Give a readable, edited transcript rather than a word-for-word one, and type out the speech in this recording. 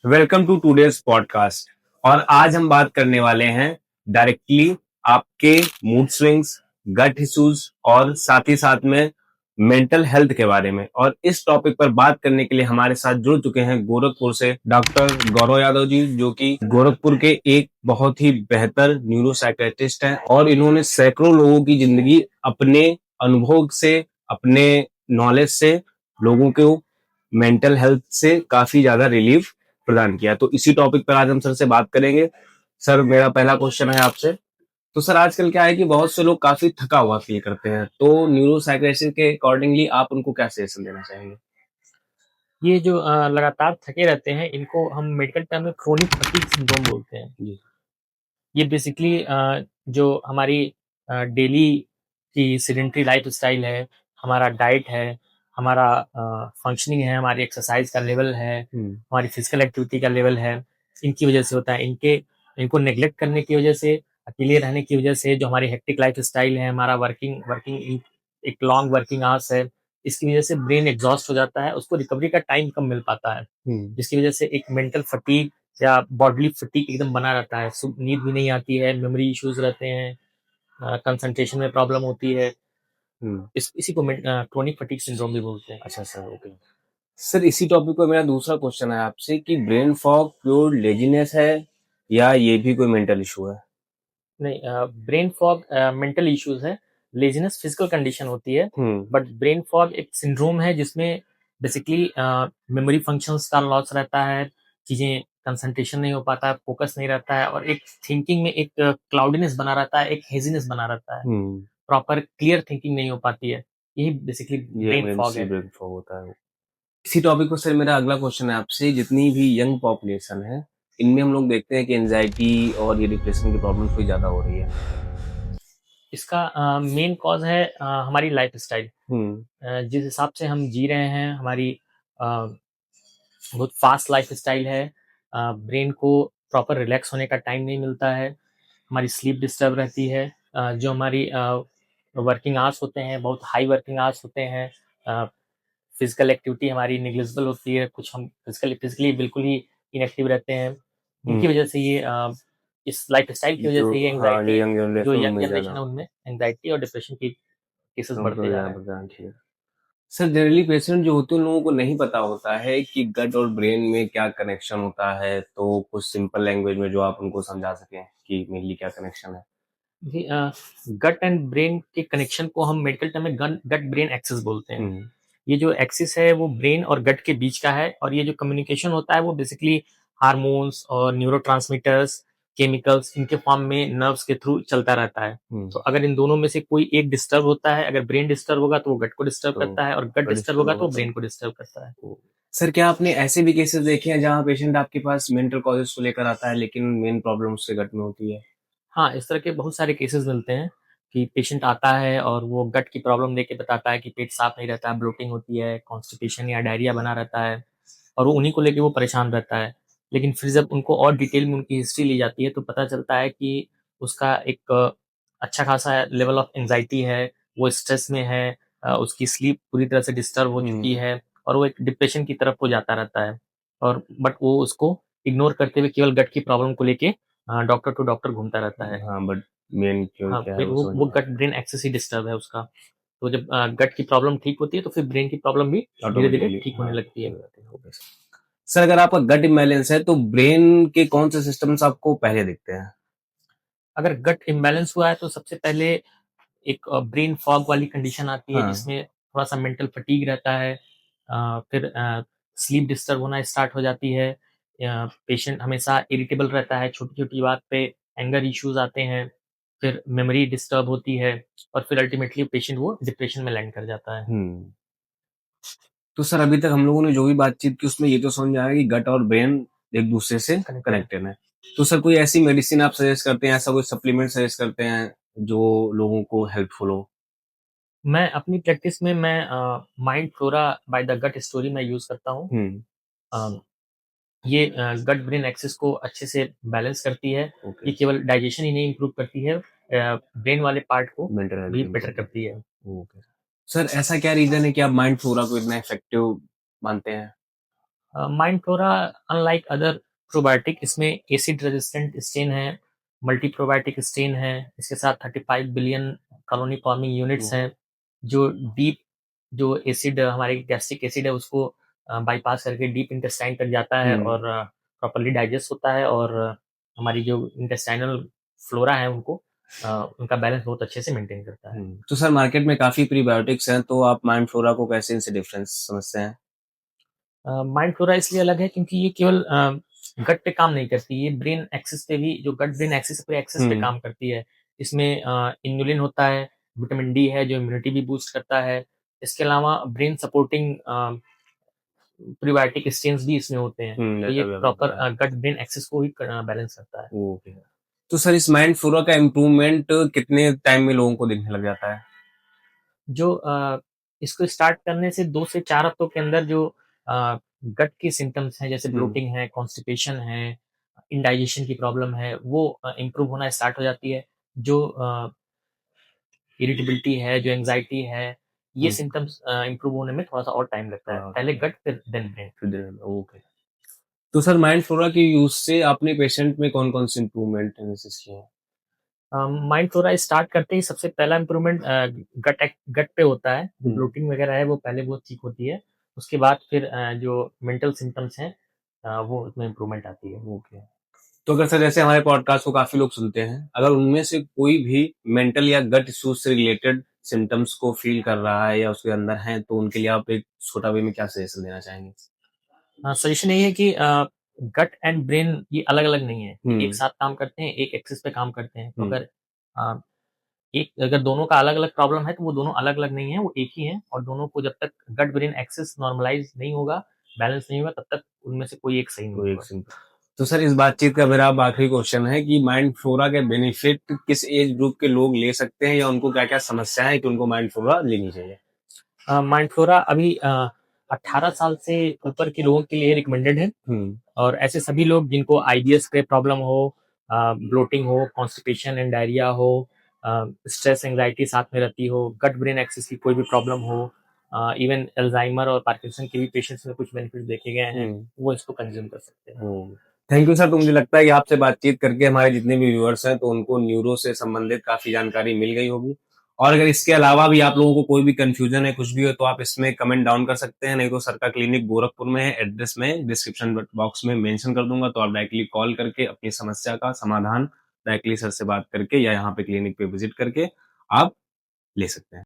Welcome to today's podcast. और आज हम बात करने वाले हैं डायरेक्टली आपके मूड स्विंग्स, गट इश्यूज और साथ ही साथ में मेंटल हेल्थ के बारे में। और इस टॉपिक पर बात करने के लिए हमारे साथ जुड़ चुके हैं गोरखपुर से डॉक्टर गौरव यादव जी, जो कि गोरखपुर के एक बहुत ही बेहतर न्यूरो साइकेट्रिस्ट हैं और इन्होंने सैकड़ों लोगों की जिंदगी अपने अनुभव से, अपने नॉलेज से लोगों को मेंटल हेल्थ से काफी ज्यादा रिलीफ प्रदान किया। तो इसी टॉपिक पर आज हम सर से बात करेंगे। सर, मेरा पहला क्वेश्चन है आपसे। तो सर, आजकल क्या है कि बहुत से लोग काफी थका हुआ फील करते हैं, तो न्यूरो साइकियाट्रिस्ट के अकॉर्डिंगली आप उनको क्या सजेशन देना चाहेंगे? ये जो लगातार थके रहते हैं, इनको हम मेडिकल टर्म में क्रोनिक फटीग सिंड्रोम बोलते हैं। जी। ये बेसिकली जो हमारी डेली की सेडेंटरी लाइफ़स्टाइल है, हमारा डाइट है, हमारा फंक्शनिंग है, हमारी एक्सरसाइज का लेवल है, हमारी फिजिकल एक्टिविटी का लेवल है, इनकी वजह से होता है। इनको नेग्लेक्ट करने की वजह से, अकेले रहने की वजह से, जो हमारी हेक्टिक लाइफ़स्टाइल है, हमारा वर्किंग वर्किंग एक लॉन्ग वर्किंग आवर्स है, इसकी वजह से ब्रेन एग्जॉस्ट हो जाता है, उसको रिकवरी का टाइम कम मिल पाता है, जिसकी वजह से एक मेंटल फटीग या बॉडीली फटीग एकदम बना रहता है। नींद भी नहीं आती है, मेमोरी इश्यूज रहते हैं, कंसंट्रेशन में प्रॉब्लम होती है। इसी को क्रोनिक फटीग सिंड्रोम भी बोलते हैं। अच्छा सर, ओके। सर, इसी टॉपिक पर मेरा दूसरा क्वेश्चन है आपसे कि ब्रेन फॉग प्योर लेजीनेस है या ये भी कोई मेंटल इशू है? नहीं, ब्रेन फॉग मेंटल इश्यूज है, लेजीनेस फिजिकल कंडीशन होती है, बट ब्रेन फॉग एक सिंड्रोम है जिसमें बेसिकली मेमोरी फंक्शंस का लॉस रहता है, चीजें कंसंट्रेशन नहीं हो पाता है, फोकस नहीं रहता है, और एक थिंकिंग में एक क्लाउडीनेस बना रहता है, एक हेजीनेस बना रहता है, प्रॉपर क्लियर थिंकिंग नहीं हो पाती है। यही बेसिकली ये ब्रेन मेन फॉग सी है। ब्रेन फॉग होता है। इसी टॉपिक पर सर मेरा अगला क्वेश्चन है आपसे। जितनी भी यंग पॉपुलेशन है, इनमें हम लोग देखते हैं कि एंजाइटी और ये डिप्रेशन की प्रॉब्लम कोई ज्यादा हो रही है। इसका मेन कॉज है हमारी लाइफस्टाइल। जिस हिसाब से हम जी रहे हैं, हमारी अ, बहुत फास्ट लाइफस्टाइल है, ब्रेन को प्रॉपर रिलैक्स होने का टाइम नहीं मिलता है, हमारी स्लीप डिस्टर्ब रहती है, जो हमारी वर्किंग आवर्स होते हैं बहुत हाई वर्किंग आवर्स होते हैं, फिजिकल एक्टिविटी हमारी निग्लिजिबल होती है, कुछ हम फिजिकली बिल्कुल ही इनएक्टिव रहते हैं। इनकी वजह से ये इस लाइफस्टाइल की वजह जो से ये हाँ, जो एंग्जाइटी, यंग जो जनरेशन यंग उनमें जनरेशन ज्यादा है उनमें एंग्जाइटी और डिप्रेशन की केसेस बढ़ते प्रॉब्लम जा ज्यादा रहे हैं। प्रदान की है। सर, जनरली पेशेंट जो होते हैं उन लोगों को नहीं पता होता है कि गट और ब्रेन में क्या कनेक्शन होता है, तो कुछ सिंपल लैंग्वेज में जो आप उनको समझा सकें कि मेनली क्या कनेक्शन है। जी, गट एंड ब्रेन के कनेक्शन को हम मेडिकल टर्म में गट ब्रेन एक्सिस बोलते हैं। ये जो एक्सिस है वो ब्रेन और गट के बीच का है, और ये जो कम्युनिकेशन होता है वो बेसिकली हार्मोन्स और न्यूरोट्रांसमीटर्स, केमिकल्स, इनके फॉर्म में नर्व्स के थ्रू चलता रहता है। तो अगर इन दोनों में से कोई एक डिस्टर्ब होता है, अगर ब्रेन डिस्टर्ब होगा तो वो गट को डिस्टर्ब तो करता है, और गट डिस्टर्ब डिस्टर्ब होगा होगा तो वो तो ब्रेन को डिस्टर्ब करता है। सर, क्या आपने ऐसे भी केसेस देखे हैं जहाँ पेशेंट आपके पास मेंटल कॉजेस को लेकर आता है लेकिन मेन प्रॉब्लम उससे गट में होती है? हाँ, इस तरह के बहुत सारे केसेस मिलते हैं कि पेशेंट आता है और वो गट की प्रॉब्लम देके बताता है कि पेट साफ नहीं रहता है, ब्लोटिंग होती है, कॉन्स्टिपेशन या डायरिया बना रहता है, और वो उन्हीं को लेके वो परेशान रहता है। लेकिन फिर जब उनको और डिटेल में उनकी हिस्ट्री ली जाती है तो पता चलता है कि उसका एक अच्छा खासा लेवल ऑफ एंग्जाइटी है, वो स्ट्रेस में है, उसकी स्लीप पूरी तरह से डिस्टर्ब हो चुकी है, और वो एक डिप्रेशन की तरफ वो जाता रहता है। और बट वो उसको इग्नोर करते हुए केवल गट की प्रॉब्लम को लेके डॉक्टर टू डॉक्टर घूमता रहता है। हाँ, बट मेन क्यों हाँ, क्या है फिर वो वो समझ वो में गट ब्रेन एक्सेस ही डिस्टर्ब है उसका। तो जब गट की प्रॉब्लम ठीक होती है तो फिर ब्रेन की प्रॉब्लम भी धीरे-धीरे ऑटोमेटिकली ठीक होने हाँ लगती ठीक है। हो जाती है। ओके सर, अगर आपका गट इम्बैलेंस है तो ब्रेन के कौन से सिस्टम्स आपको पहले दिखते हैं? अगर गट इम्बैलेंस हुआ है तो सबसे पहले एक ब्रेन फॉग वाली कंडीशन आती है, हाँ। जिसमें थोड़ा-सा मेंटल फटीग रहता है। फिर स्लीप डिस्टर्ब होना स्टार्ट हो जाती है। पेशेंट हमेशा इरिटेबल रहता है, छोटी-छोटी बात पे एंगर इश्यूज़ आते हैं। फिर मेमोरी डिस्टर्ब होती है, और फिर अल्टीमेटली पेशेंट वो डिप्रेशन में लैंड कर जाता है। तो सर, अभी तक हम लोगों ने जो भी बातचीत की उसमें ये तो समझ आया कि गट और ब्रेन एक दूसरे से कनेक्टेड है। कनेक्टेड है। तो सर, कोई ऐसी मेडिसिन आप सजेस्ट करते हैं, ऐसा कोई सप्लीमेंट सजेस्ट करते हैं जो लोगों को हेल्पफुल हो? मैं अपनी प्रैक्टिस में mind flora by the gut story मैं यूज़ करता हूँ। हम्म। अ, ये गट ब्रेन एक्सिस को अच्छे से बैलेंस करती है। ओके। ये केवल डाइजेशन ही नहीं इम्प्रूव करती है, ब्रेन वाले पार्ट को मेंटल हेल्थ भी भी बेटर इम्प्रूव करती है। ओके। सर, ऐसा क्या रीजन है कि आप माइंड फ्लोरा को इतना इफेक्टिव मानते हैं? माइंडफ्लोरा अनलाइक अदर प्रोबायोटिक इसमें एसिड रेजिस्टेंट स्टेन है, मल्टी प्रोबायोटिक स्टेन है, इसके साथ 35 बिलियन कॉलोनी फॉर्मिंग यूनिट्स हैं, जो डीप जो एसिड हमारे गैस्ट्रिक एसिड है उसको बाईपास करके डीप इंटेस्टाइन तक जाता है और प्रॉपर्ली डाइजेस्ट होता है और हमारी जो इंटेस्टाइनल फ्लोरा है उनको उनका बैलेंस बहुत अच्छे से मेंटेन करता है। तो सर मार्केट में काफी प्रीबायोटिक्स हैं, तो आप माइंडफ्लोरा को कैसे इनसे डिफरेंस समझते हैं? माइंडफ्लोरा इसलिए अलग है क्योंकि ये केवल गट पे काम नहीं करती, ये ब्रेन एक्सिस पे भी, जो गट ब्रेन एक्सिस पूरे एक्सिस पे काम करती है। इसमें इन्युलिन होता है, विटामिन डी है जो इम्यूनिटी भी बूस्ट करता है। इसके अलावा ब्रेन सपोर्टिंग प्रीबायोटिक स्टेन्स भी इसमें होते हैं। तो ये प्रॉपर गट ब्रेन एक्सिस को ही बैलेंस करता है। ओके। तो सर इस माइंडफ्लोरा का इम्प्रूवमेंट कितने टाइम में लोगों को दिखने लग जाता है? जो इसको स्टार्ट करने से 2 से 4 हफ्तों के अंदर जो गट के सिम्पटम्स हैं जैसे ब्लोटिंग है, कॉन्स्टिपेशन है, इंडाइजेशन की प्रॉब्लम है, वो इम्प्रूव होना स्टार्ट हो जाती है। जो इरिटेबिलिटी है, जो एंग्जायटी है, ये सिम्पटम्स इम्प्रूव होने में थोड़ा-सा और टाइम लगता है। पहले गट फिर देन ब्रेन। ओके। तो सर माइंडफ्लोरा के यूज से आपने पेशेंट में कौन-कौन से इम्प्रूवमेंट नोटिस किए हैं? माइंडफ्लोरा स्टार्ट करते ही सबसे पहला इम्प्रूवमेंट गट पे होता है। जो ब्लोटिंग वगैरह है वो पहले बहुत ठीक होती है। उसके बाद फिर जो मेंटल सिम्पटम्स हैं वो उसमें इम्प्रूवमेंट आती है। ओके। तो अगर सर जैसे हमारे पॉडकास्ट को काफी लोग सुनते हैं, अगर उनमें से कोई भी मेंटल या गट इश्यूज से रिलेटेड सिम्टम्स को फील कर रहा है या उसके अंदर है, तो उनके लिए आप एक छोटा वे में क्या सजेशन देना चाहेंगे? सजेशन यही है कि गट एंड ब्रेन ये अलग-अलग नहीं है। एक साथ काम करते हैं, एक एक्सिस पे काम करते हैं। तो अगर दोनों का अलग-अलग प्रॉब्लम है तो वो दोनों अलग-अलग नहीं है, वो एक ही है और दोनों को जब तक गट ब्रेन एक्सिस नॉर्मलाइज़ नहीं होगा, बैलेंस नहीं होगा, तब तक उनमें से कोई एक सही नहीं होगा। तो सर इस बातचीत का मेरा अब आखिरी क्वेश्चन है कि माइंडफ्लोरा के बेनिफिट किस एज ग्रुप के लोग ले सकते हैं या उनको क्या-क्या समस्याएं हैं कि उनको माइंडफ्लोरा लेनी चाहिए? माइंडफ्लोरा अभी 18 साल से ऊपर के लोगों के लिए रिकमेंडेड है और ऐसे सभी लोग जिनको आईबीएस के प्रॉब्लम हो, ब्लोटिंग हो, कॉन्स्टिपेशन एंड डायरिया हो, स्ट्रेस एंग्जाइटी साथ में रहती हो, गट ब्रेन एक्सिस की कोई भी प्रॉब्लम हो, इवन अल्जाइमर और पार्किंसन के भी पेशेंट्स में कुछ बेनिफिट देखे गए हैं, वो इसको कंज्यूम कर सकते हैं। Thank you sir. तो मुझे लगता है कि आपसे बातचीत करके हमारे जितने भी व्यूअर्स हैं तो उनको न्यूरो से संबंधित काफी जानकारी मिल गई होगी। और अगर इसके अलावा भी आप लोगों को कोई भी कंफ्यूजन है, कुछ भी हो, तो आप इसमें कमेंट डाउन कर सकते हैं। नहीं तो सर का क्लिनिक गोरखपुर में है, एड्रेस में डिस्क्रिप्शन बॉक्स में मेंशन कर दूंगा, तो आप डायरेक्टली कॉल करके अपनी समस्या का समाधान डायरेक्टली सर से बात करके या यहाँ पे क्लिनिक पे विजिट करके आप ले सकते हैं।